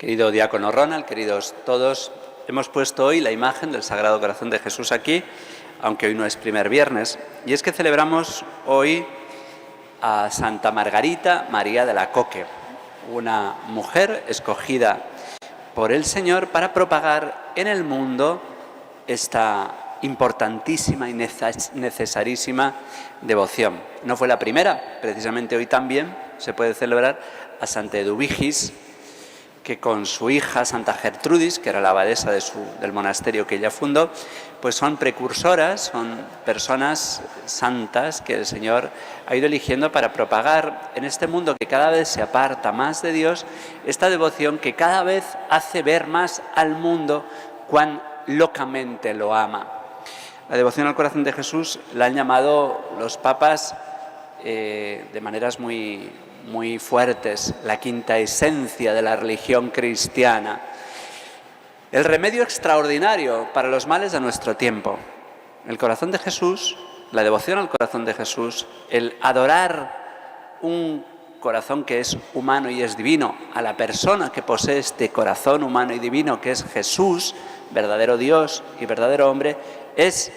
Querido diácono Ronald, queridos todos, hemos puesto hoy la imagen del Sagrado Corazón de Jesús aquí, aunque hoy no es primer viernes, y es que celebramos hoy a Santa Margarita María de la Coque, una mujer escogida por el Señor para propagar en el mundo esta importantísima y necesarísima devoción. No fue la primera, precisamente hoy también se puede celebrar a Santa Eduvigis, que con su hija Santa Gertrudis, que era la abadesa del monasterio que ella fundó, pues son precursoras, son personas santas que el Señor ha ido eligiendo para propagar en este mundo que cada vez se aparta más de Dios, esta devoción que cada vez hace ver más al mundo cuán locamente lo ama. La devoción al corazón de Jesús la han llamado los papas de maneras muy fuertes, la quinta esencia de la religión cristiana. El remedio extraordinario para los males de nuestro tiempo. El corazón de Jesús, la devoción al corazón de Jesús, el adorar un corazón que es humano y es divino, a la persona que posee este corazón humano y divino que es Jesús, verdadero Dios y verdadero hombre, es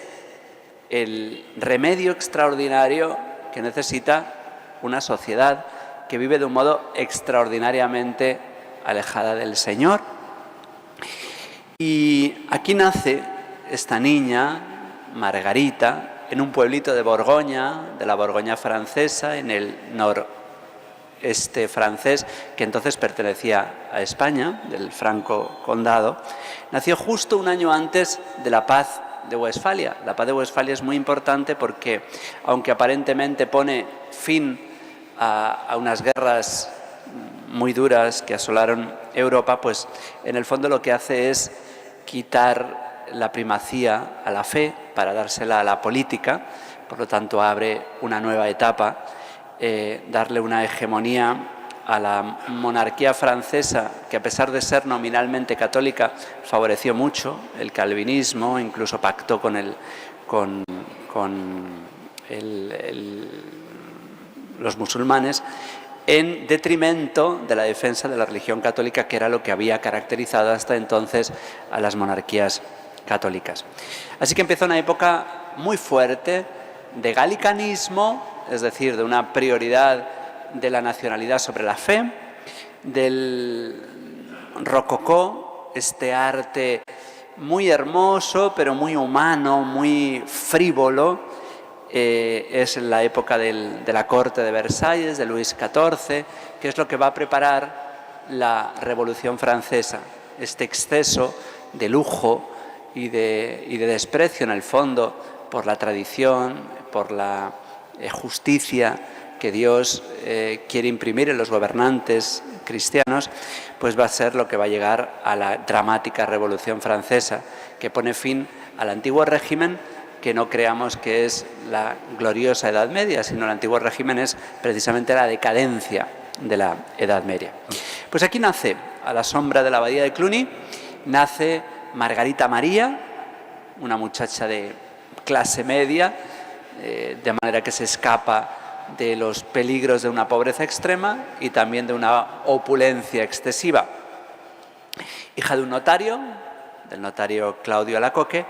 el remedio extraordinario que necesita una sociedad que vive de un modo extraordinariamente alejada del Señor. Y aquí nace esta niña, Margarita, en un pueblito de Borgoña, de la Borgoña francesa, en el noreste francés, que entonces pertenecía a España, del Franco Condado. Nació justo un año antes de la paz de Westfalia. La paz de Westfalia es muy importante porque, aunque aparentemente pone fin a unas guerras muy duras que asolaron Europa, pues en el fondo lo que hace es quitar la primacía a la fe para dársela a la política, por lo tanto abre una nueva etapa, darle una hegemonía a la monarquía francesa, que a pesar de ser nominalmente católica, favoreció mucho el calvinismo, incluso pactó con los musulmanes, en detrimento de la defensa de la religión católica, que era lo que había caracterizado hasta entonces a las monarquías católicas. Así que empezó una época muy fuerte de galicanismo, es decir, de una prioridad de la nacionalidad sobre la fe, del rococó, este arte muy hermoso, pero muy humano, muy frívolo. Es la época de la corte de Versalles, de Luis XIV, que es lo que va a preparar la Revolución Francesa. Este exceso de lujo y de desprecio, en el fondo, por la tradición, por la justicia que Dios quiere imprimir en los gobernantes cristianos, pues va a ser lo que va a llegar a la dramática Revolución Francesa, que pone fin al antiguo régimen, que no creamos que es la gloriosa Edad Media, sino el antiguo régimen es precisamente la decadencia de la Edad Media. Pues aquí nace, a la sombra de la abadía de Cluny, nace Margarita María, una muchacha de clase media, de manera que se escapa de los peligros de una pobreza extrema y también de una opulencia excesiva. Hija de un notario, del notario Claudio Alacoque,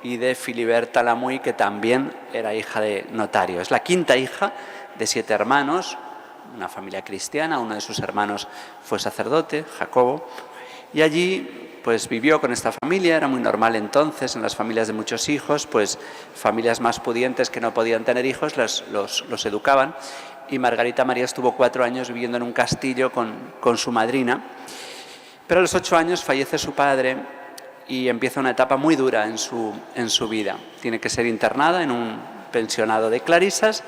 y de Filiberta Lamuy, que también era hija de notario. Es la quinta hija de 7 hermanos, una familia cristiana. Uno de sus hermanos fue sacerdote, Jacobo, y allí pues vivió con esta familia. Era muy normal entonces en las familias de muchos hijos, pues familias más pudientes que no podían tener hijos los educaban, y Margarita María estuvo 4 años viviendo en un castillo con su madrina, pero a los 8 años fallece su padre y empieza una etapa muy dura en su vida. Tiene que ser internada en un pensionado de clarisas,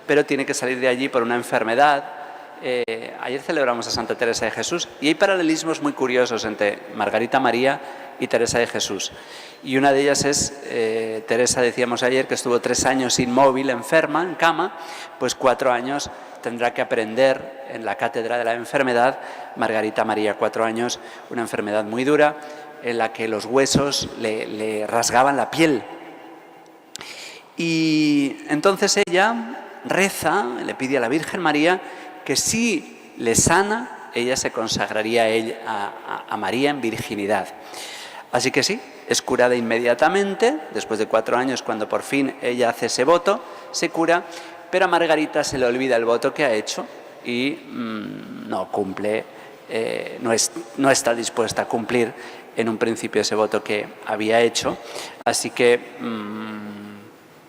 pero tiene que salir de allí por una enfermedad. Ayer celebramos a Santa Teresa de Jesús y hay paralelismos muy curiosos entre Margarita María y Teresa de Jesús. Y una de ellas es Teresa, decíamos ayer, que estuvo 3 años inmóvil, enferma, en cama, pues 4 años tendrá que aprender en la cátedra de la enfermedad. Margarita María, 4 años, una enfermedad muy dura, en la que los huesos le rasgaban la piel. Y entonces ella reza, le pide a la Virgen María que si le sana, ella se consagraría a María en virginidad. Así que sí, es curada inmediatamente, después de 4 años, cuando por fin ella hace ese voto, se cura, pero a Margarita se le olvida el voto que ha hecho y no cumple, no está dispuesta a cumplir en un principio ese voto que había hecho. Así que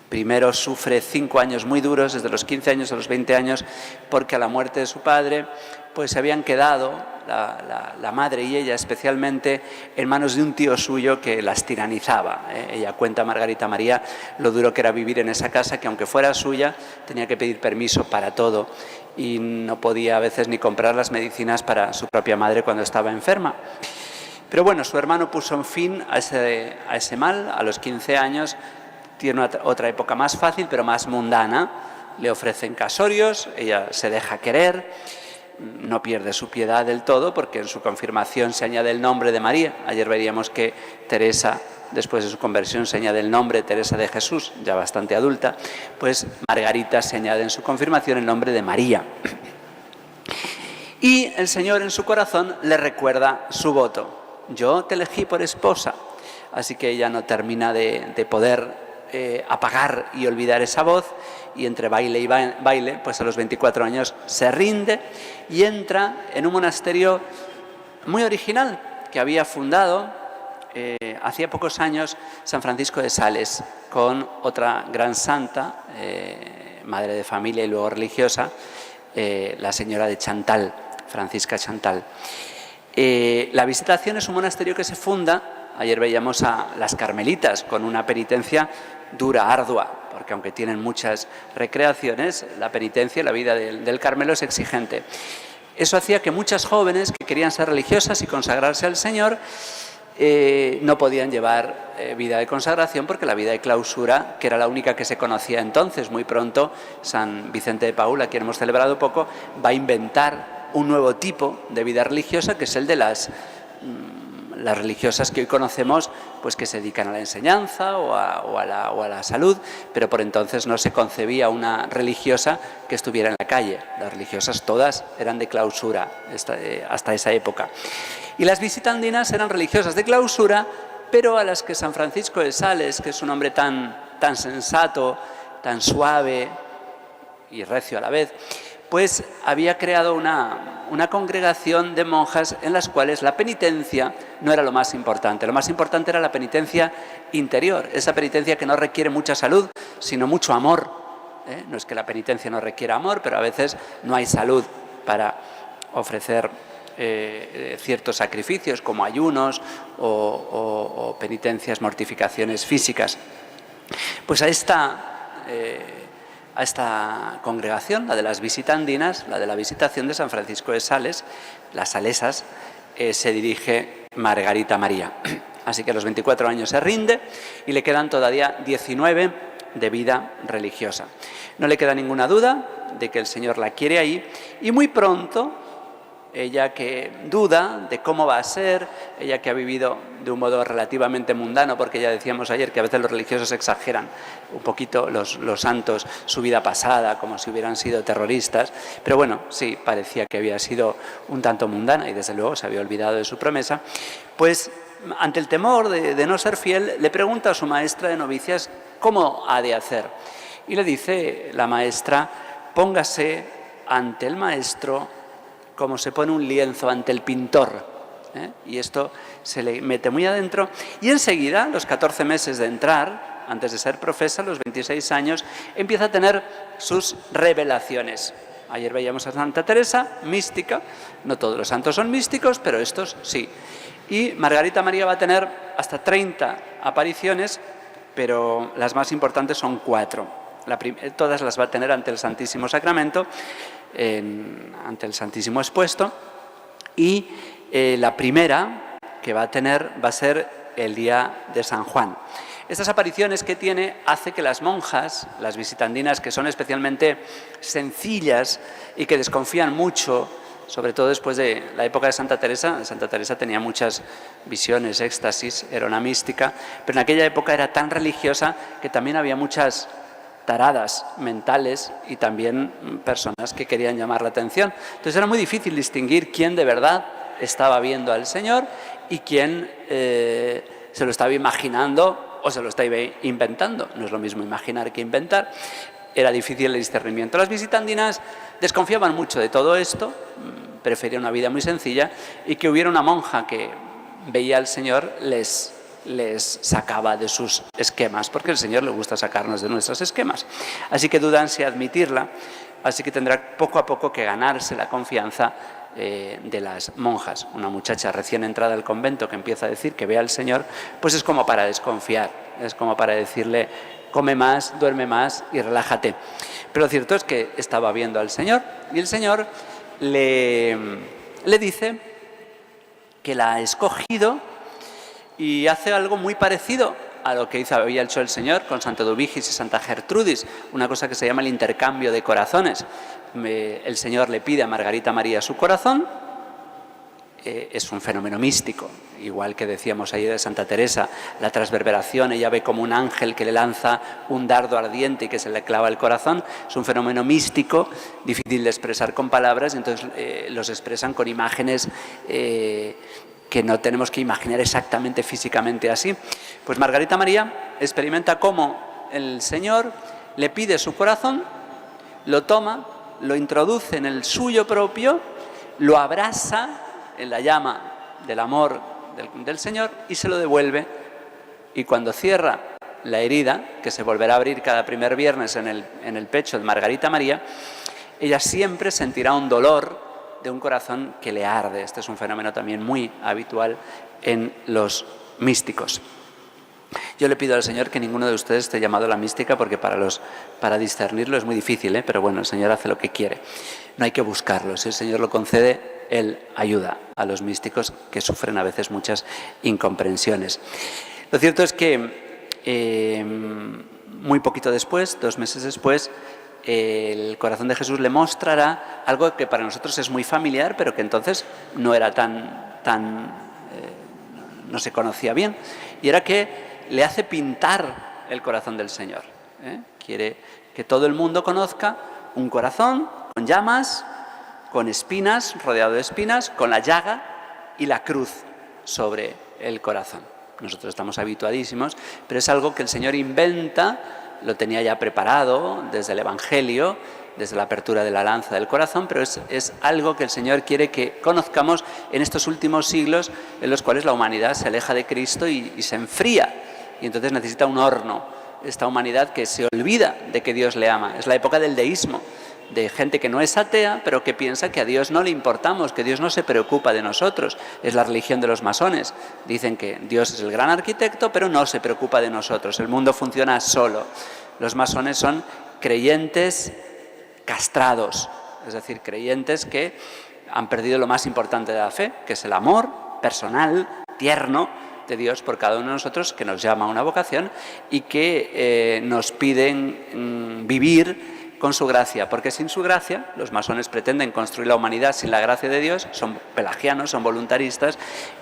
primero sufre 5 años muy duros, desde los 15 años a los 20 años, porque a la muerte de su padre pues se habían quedado, la madre y ella especialmente, en manos de un tío suyo que las tiranizaba. Ella cuenta, Margarita María, lo duro que era vivir en esa casa, que aunque fuera suya, tenía que pedir permiso para todo y no podía a veces ni comprar las medicinas para su propia madre cuando estaba enferma. Pero bueno, su hermano puso un fin a ese mal. A los 15 años tiene otra época más fácil, pero más mundana. Le ofrecen casorios, ella se deja querer, no pierde su piedad del todo, porque en su confirmación se añade el nombre de María. Ayer veríamos que Teresa, después de su conversión, se añade el nombre Teresa de Jesús, ya bastante adulta. Pues Margarita se añade en su confirmación el nombre de María. Y el Señor en su corazón le recuerda su voto. Yo te elegí por esposa. Así que ella no termina de poder apagar y olvidar esa voz, y entre baile y baile, pues a los 24 años se rinde y entra en un monasterio muy original que había fundado hacía pocos años San Francisco de Sales, con otra gran santa, madre de familia y luego religiosa, la señora de Chantal, Francisca Chantal. La Visitación es un monasterio que se funda, ayer veíamos a las carmelitas con una penitencia dura, ardua, porque aunque tienen muchas recreaciones, la penitencia, la vida del Carmelo es exigente. Eso hacía que muchas jóvenes que querían ser religiosas y consagrarse al Señor no podían llevar vida de consagración, porque la vida de clausura, que era la única que se conocía entonces, muy pronto San Vicente de Paúl, a quien hemos celebrado poco, va a inventar un nuevo tipo de vida religiosa, que es el de las religiosas que hoy conocemos, pues que se dedican a la enseñanza o a la salud, pero por entonces no se concebía una religiosa que estuviera en la calle. Las religiosas todas eran de clausura hasta esa época. Y las visitandinas eran religiosas de clausura, pero a las que San Francisco de Sales, que es un hombre tan sensato, tan suave y recio a la vez, pues había creado una congregación de monjas en las cuales la penitencia no era lo más importante. Lo más importante era la penitencia interior, esa penitencia que no requiere mucha salud, sino mucho amor. No es que la penitencia no requiera amor, pero a veces no hay salud para ofrecer ciertos sacrificios como ayunos o penitencias, mortificaciones físicas. Pues a esta congregación, la de las visitandinas, la de la Visitación de San Francisco de Sales, las salesas, se dirige Margarita María. Así que a los 24 años se rinde y le quedan todavía 19 de vida religiosa. No le queda ninguna duda de que el Señor la quiere ahí, y muy pronto, ella que duda de cómo va a ser, ella que ha vivido de un modo relativamente mundano, porque ya decíamos ayer que a veces los religiosos exageran un poquito, los santos, su vida pasada, como si hubieran sido terroristas, pero bueno, sí, parecía que había sido un tanto mundana y desde luego se había olvidado de su promesa. Pues ante el temor de no ser fiel, le pregunta a su maestra de novicias cómo ha de hacer, y le dice la maestra: póngase ante el maestro como se pone un lienzo ante el pintor. Y esto se le mete muy adentro, y enseguida, los 14 meses de entrar, antes de ser profesa, los 26 años, empieza a tener sus revelaciones. Ayer veíamos a Santa Teresa, mística. No todos los santos son místicos, pero estos sí. Y Margarita María va a tener hasta 30 apariciones, pero las más importantes son 4. Todas las va a tener ante el Santísimo Sacramento, ante el Santísimo expuesto, y la primera que va a tener va a ser el día de San Juan. Estas apariciones que tiene hace que las monjas, las visitandinas, que son especialmente sencillas y que desconfían mucho, sobre todo después de la época de Santa Teresa tenía muchas visiones, éxtasis, era una mística, pero en aquella época era tan religiosa que también había muchas taradas mentales y también personas que querían llamar la atención. Entonces era muy difícil distinguir quién de verdad estaba viendo al Señor y quién se lo estaba imaginando o se lo estaba inventando. No es lo mismo imaginar que inventar. Era difícil el discernimiento. Las visitandinas desconfiaban mucho de todo esto, preferían una vida muy sencilla, y que hubiera una monja que veía al Señor les sacaba de sus esquemas, porque al Señor le gusta sacarnos de nuestros esquemas. Así que dudan si admitirla, así que tendrá poco a poco que ganarse la confianza de las monjas. Una muchacha recién entrada al convento que empieza a decir que ve al Señor, pues es como para desconfiar, es como para decirle: come más, duerme más y relájate. Pero lo cierto es que estaba viendo al Señor y el Señor le dice que la ha escogido y hace algo muy parecido a lo que había hecho el Señor con Santo Dubigis y Santa Gertrudis, una cosa que se llama el intercambio de corazones. El Señor le pide a Margarita María su corazón. Es un fenómeno místico, igual que decíamos ayer de Santa Teresa, la transverberación, ella ve como un ángel que le lanza un dardo ardiente y que se le clava el corazón. Es un fenómeno místico, difícil de expresar con palabras, entonces los expresan con imágenes que no tenemos que imaginar exactamente físicamente así. Pues Margarita María experimenta cómo el Señor le pide su corazón, lo toma, lo introduce en el suyo propio, lo abrasa en la llama del amor del Señor y se lo devuelve. Y cuando cierra la herida, que se volverá a abrir cada primer viernes en el pecho de Margarita María, ella siempre sentirá un dolor de un corazón que le arde. Este es un fenómeno también muy habitual en los místicos. Yo le pido al Señor que ninguno de ustedes esté llamado a la mística, porque para discernirlo es muy difícil, pero bueno, el Señor hace lo que quiere. No hay que buscarlo. Si el Señor lo concede, Él ayuda a los místicos que sufren a veces muchas incomprensiones. Lo cierto es que muy poquito después, 2 meses después, el corazón de Jesús le mostrará algo que para nosotros es muy familiar, pero que entonces no era no se conocía bien, y era que le hace pintar el corazón del Señor. Quiere que todo el mundo conozca un corazón con llamas, con espinas, rodeado de espinas, con la llaga y la cruz sobre el corazón. Nosotros estamos habituadísimos, pero es algo que el Señor inventa, lo tenía ya preparado desde el Evangelio, desde la apertura de la lanza del corazón, pero es algo que el Señor quiere que conozcamos en estos últimos siglos en los cuales la humanidad se aleja de Cristo y se enfría, y entonces necesita un horno. Esta humanidad que se olvida de que Dios le ama. Es la época del deísmo, de gente que no es atea, pero que piensa que a Dios no le importamos, que Dios no se preocupa de nosotros. Es la religión de los masones. Dicen que Dios es el gran arquitecto, pero no se preocupa de nosotros. El mundo funciona solo. Los masones son creyentes castrados, es decir, creyentes que han perdido lo más importante de la fe, que es el amor personal, tierno, de Dios por cada uno de nosotros, que nos llama a una vocación y que nos piden vivir con su gracia, porque sin su gracia, los masones pretenden construir la humanidad sin la gracia de Dios, son pelagianos, son voluntaristas,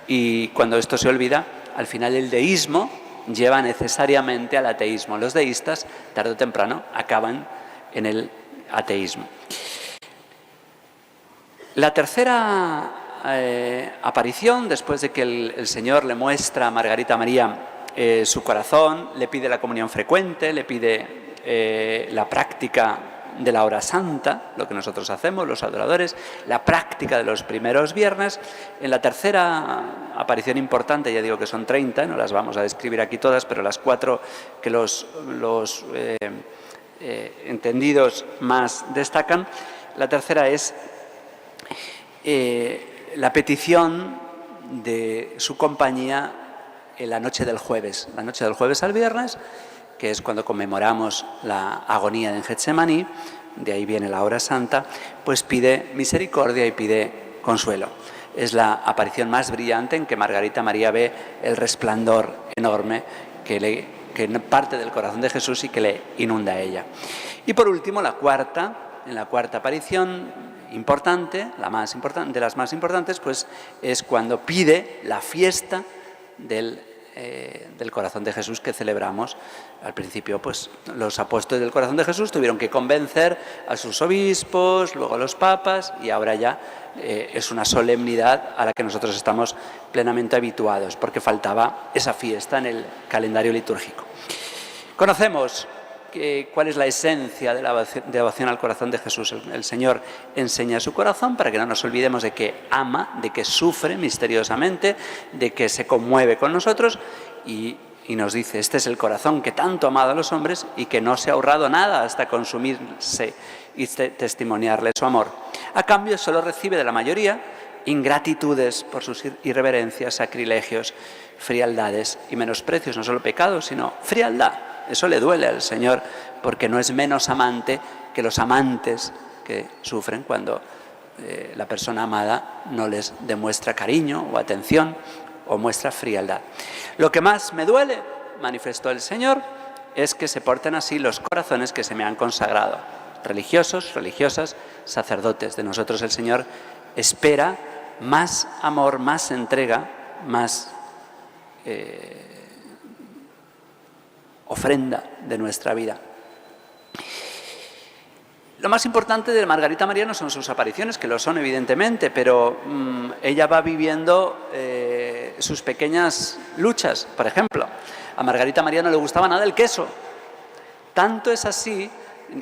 y cuando esto se olvida, al final el deísmo lleva necesariamente al ateísmo. Los deístas, tarde o temprano, acaban en el ateísmo. La tercera aparición, después de que el Señor le muestra a Margarita María su corazón, le pide la comunión frecuente, le pide la práctica de la hora santa, lo que nosotros hacemos, los adoradores, la práctica de los primeros viernes. En la tercera aparición importante, ya digo que son 30, no las vamos a describir aquí todas, pero las 4 que los entendidos más destacan, la tercera es la petición de su compañía en la noche del jueves al viernes, que es cuando conmemoramos la agonía en Getsemaní, de ahí viene la hora santa, pues pide misericordia y pide consuelo. Es la aparición más brillante en que Margarita María ve el resplandor enorme que parte del corazón de Jesús y que le inunda a ella. Y por último, en la cuarta aparición importante, de las más importantes, pues es cuando pide la fiesta del del corazón de Jesús que celebramos. Al principio, pues los apóstoles del corazón de Jesús tuvieron que convencer a sus obispos, luego a los papas, y ahora ya es una solemnidad a la que nosotros estamos plenamente habituados, porque faltaba esa fiesta en el calendario litúrgico. Conocemos cuál es la esencia de la devoción al corazón de Jesús. El Señor enseña su corazón para que no nos olvidemos de que ama, de que sufre misteriosamente, de que se conmueve con nosotros y nos dice, este es el corazón que tanto ha amado a los hombres y que no se ha ahorrado nada hasta consumirse y testimoniarle su amor. A cambio, solo recibe de la mayoría ingratitudes por sus irreverencias, sacrilegios, frialdades y menosprecios, no solo pecados, sino frialdad. Eso le duele al Señor porque no es menos amante que los amantes que sufren cuando la persona amada no les demuestra cariño o atención o muestra frialdad. Lo que más me duele, manifestó el Señor, es que se porten así los corazones que se me han consagrado. Religiosos, religiosas, sacerdotes. De nosotros el Señor espera más amor, más entrega, más ofrenda de nuestra vida. Lo más importante de Margarita María no son sus apariciones, que lo son evidentemente, pero ella va viviendo sus pequeñas luchas. Por ejemplo, a Margarita María no le gustaba nada el queso. Tanto es así,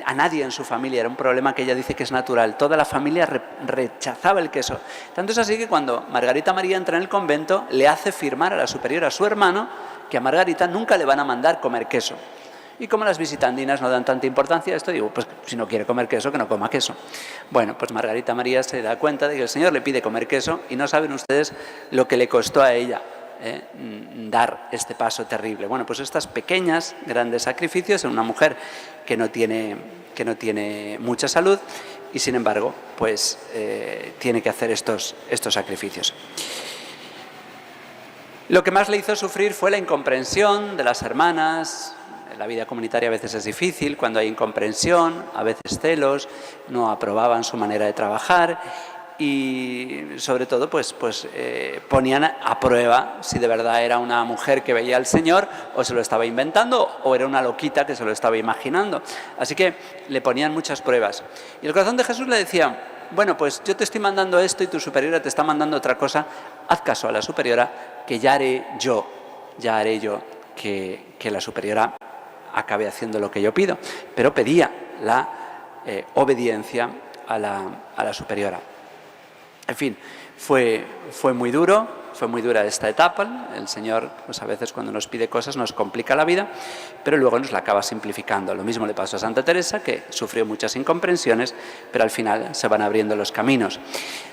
a nadie en su familia, era un problema que ella dice que es natural, toda la familia rechazaba el queso. Tanto es así que cuando Margarita María entra en el convento, le hace firmar a la superiora, a su hermano, que a Margarita nunca le van a mandar comer queso. Y como las visitandinas no dan tanta importancia a esto, digo, pues si no quiere comer queso, que no coma queso. Bueno, pues Margarita María se da cuenta de que el Señor le pide comer queso y no saben ustedes lo que le costó a ella dar este paso terrible. Bueno, pues estas pequeñas, grandes sacrificios en una mujer que no tiene mucha salud y sin embargo, pues tiene que hacer estos sacrificios. Lo que más le hizo sufrir fue la incomprensión de las hermanas. La vida comunitaria a veces es difícil, cuando hay incomprensión, a veces celos, no aprobaban su manera de trabajar y sobre todo pues ponían a prueba si de verdad era una mujer que veía al Señor o se lo estaba inventando o era una loquita que se lo estaba imaginando. Así que le ponían muchas pruebas. Y el corazón de Jesús le decía, bueno, pues yo te estoy mandando esto y tu superiora te está mandando otra cosa, haz caso a la superiora que ya haré yo que la superiora acabe haciendo lo que yo pido, pero pedía la obediencia a la superiora. En fin, fue muy dura esta etapa. El Señor, pues a veces cuando nos pide cosas nos complica la vida, pero luego nos la acaba simplificando. Lo mismo le pasó a Santa Teresa, que sufrió muchas incomprensiones, pero al final se van abriendo los caminos.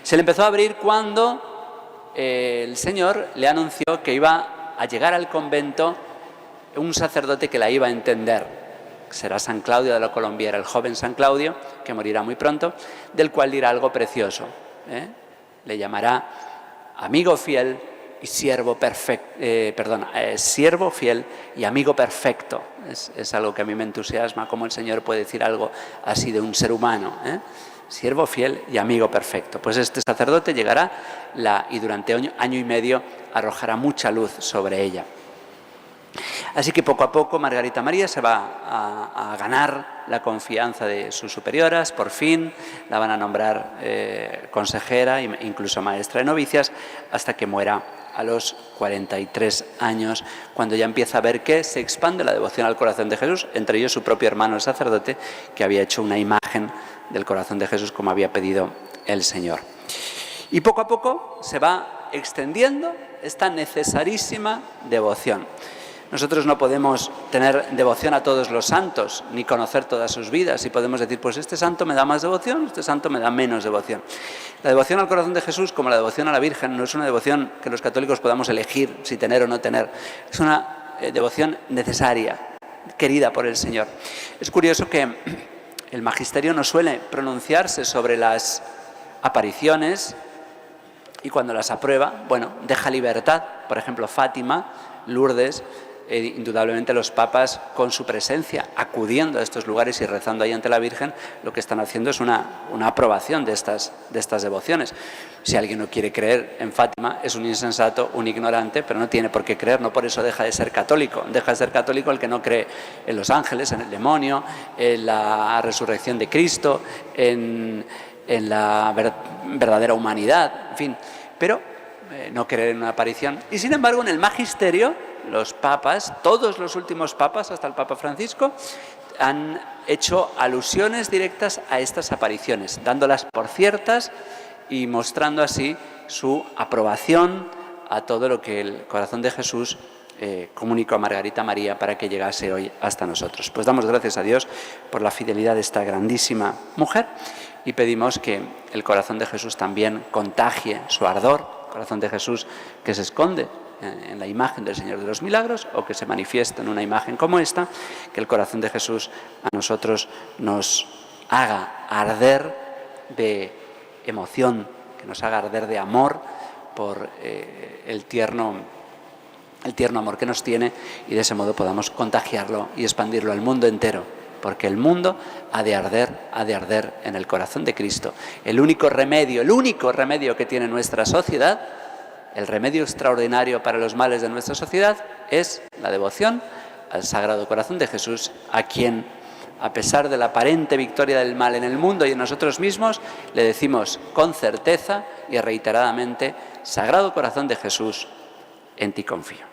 Se le empezó a abrir cuando el Señor le anunció que iba a llegar al convento un sacerdote que la iba a entender. Será San Claudio de la Colombiera, el joven San Claudio, que morirá muy pronto, del cual dirá algo precioso. Le llamará amigo fiel y siervo fiel y amigo perfecto. Es algo que a mí me entusiasma, cómo el Señor puede decir algo así de un ser humano. Siervo fiel y amigo perfecto. Pues este sacerdote llegará y durante año y medio arrojará mucha luz sobre ella. Así que poco a poco Margarita María se va a ganar la confianza de sus superioras, por fin la van a nombrar consejera e incluso maestra de novicias, hasta que muera a los 43 años, cuando ya empieza a ver que se expande la devoción al corazón de Jesús, entre ellos su propio hermano el sacerdote, que había hecho una imagen del corazón de Jesús como había pedido el Señor. Y poco a poco se va extendiendo esta necesarísima devoción. Nosotros no podemos tener devoción a todos los santos, ni conocer todas sus vidas, y podemos decir, pues este santo me da más devoción, este santo me da menos devoción. La devoción al corazón de Jesús, como la devoción a la Virgen, no es una devoción que los católicos podamos elegir si tener o no tener. Es una devoción necesaria, querida por el Señor. Es curioso que el magisterio no suele pronunciarse sobre las apariciones y cuando las aprueba, bueno, deja libertad. Por ejemplo, Fátima, Lourdes, indudablemente los papas, con su presencia, acudiendo a estos lugares y rezando ahí ante la Virgen, lo que están haciendo es una aprobación de estas devociones. Si alguien no quiere creer en Fátima, es un insensato, un ignorante, pero no tiene por qué creer, no por eso deja de ser católico. Deja de ser católico el que no cree en los ángeles, en el demonio, en la resurrección de Cristo, en la verdadera humanidad, en fin, pero no creer en una aparición. Y sin embargo, en el magisterio, los papas, todos los últimos papas, hasta el Papa Francisco, han hecho alusiones directas a estas apariciones, dándolas por ciertas y mostrando así su aprobación a todo lo que el corazón de Jesús comunicó a Margarita María para que llegase hoy hasta nosotros. Pues damos gracias a Dios por la fidelidad de esta grandísima mujer y pedimos que el corazón de Jesús también contagie su ardor, el corazón de Jesús que se esconde en la imagen del Señor de los Milagros o que se manifiesta en una imagen como esta, que el corazón de Jesús a nosotros nos haga arder de emoción, que nos haga arder de amor por el tierno amor que nos tiene y de ese modo podamos contagiarlo y expandirlo al mundo entero, porque el mundo ha de arder en el corazón de Cristo. El único remedio que tiene nuestra sociedad, el remedio extraordinario para los males de nuestra sociedad, es la devoción al Sagrado Corazón de Jesús, a quien, a pesar de la aparente victoria del mal en el mundo y en nosotros mismos, le decimos con certeza y reiteradamente: Sagrado Corazón de Jesús, en ti confío.